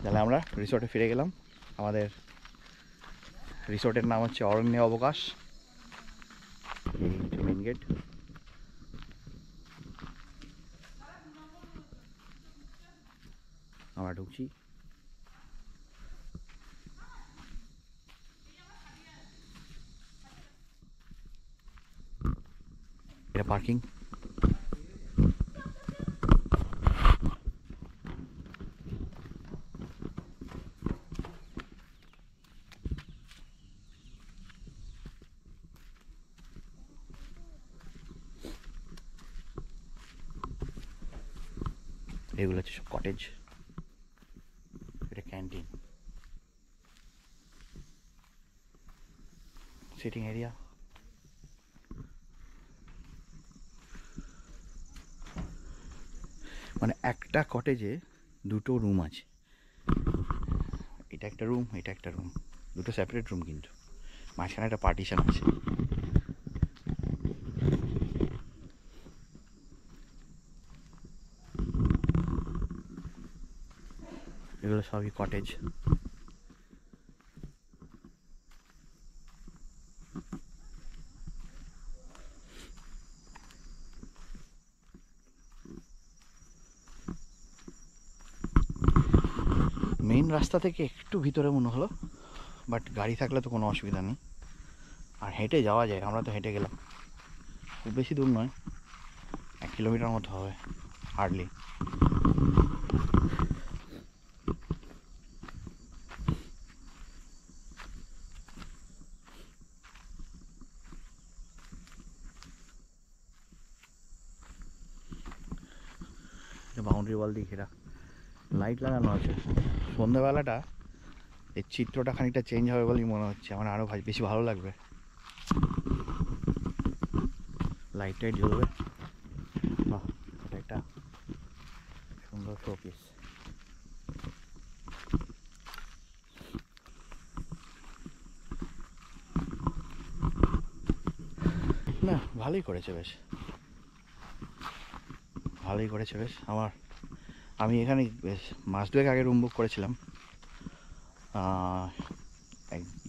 তাহলে আমরা রিসোর্টে ফিরে গেলাম। আমাদের রিসোর্টের নাম হচ্ছে অরণ্য অবকাশ। এই মেন গেট। আমরা ঢুকছি। এটা পার্কিং। এগুলো হচ্ছে সব কটেজ। এটা ক্যান্টিন, সিটিং এরিয়া। মানে একটা কটেজে দুটো রুম আছে। এটা একটা রুম, এটা একটা রুম, দুটো সেপারেট রুম, কিন্তু মাঝখানে একটা পার্টিশন আছে। এগুলো সবই কটেজ। মেইন রাস্তা থেকে একটু ভিতরে মনে হলো, বাট গাড়ি থাকলে তো কোনো অসুবিধা নেই, আর হেঁটে যাওয়া যায়। আমরা তো হেঁটে গেলাম, খুব বেশি দূর নয়, 1 কিলোমিটার মতো হবে হার্ডলি। বাউন্ডারি ওয়াল দিয়ে ঘেরা, লাইট লাগানো আছে। সন্ধ্যাবেলাটা এই চিত্রটা খানিকটা চেঞ্জ হবে বলেই মনে হচ্ছে আমার, আরও বেশি ভালো লাগবে। লাইট টাইট জ্বলবে। বাহ, এটা একটা সুন্দর শোপিস। না, ভালোই করেছে বেশ, ভালোই করেছে বেশ। আমি এখানে বেশ মাস দুয়েক আগে রুম বুক করেছিলাম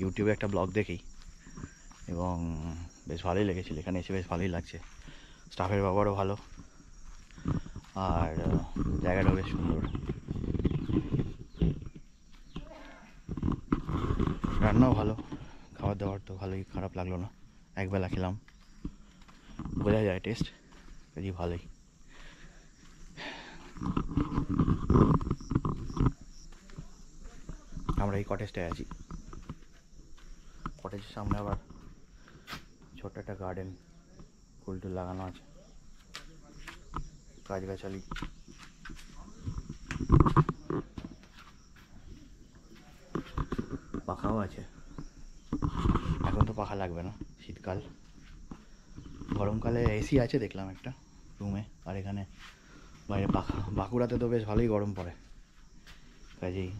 ইউটিউবে একটা ব্লগ দেখেই, এবং বেশ ভালোই লেগেছিল। এখানে এসে বেশ ভালোই লাগছে। স্টাফের ব্যবহারও ভালো, আর জায়গাটাও বেশ সুন্দর। রান্নাও ভালো, খাবার দাবার তো ভালোই, খারাপ লাগলো না। একবেলা খেলাম, বোঝা যায় টেস্ট, কাজেই ভালোই। আমরা এই কটেজটায় আছি। কটেজের সামনে আবার ছোট্ট একটা গার্ডেন, ফুল টুল লাগানো আছে, গাছগাছালি। পাখাও আছে। এখন তো পাখা লাগবে না, শীতকাল। গরমকালে এসি আছে দেখলাম একটা রুমে, আর এখানে বাইরে পাখা। বাঁকুড়াতে তো বেশ ভালোই গরম পড়ে, কাজেই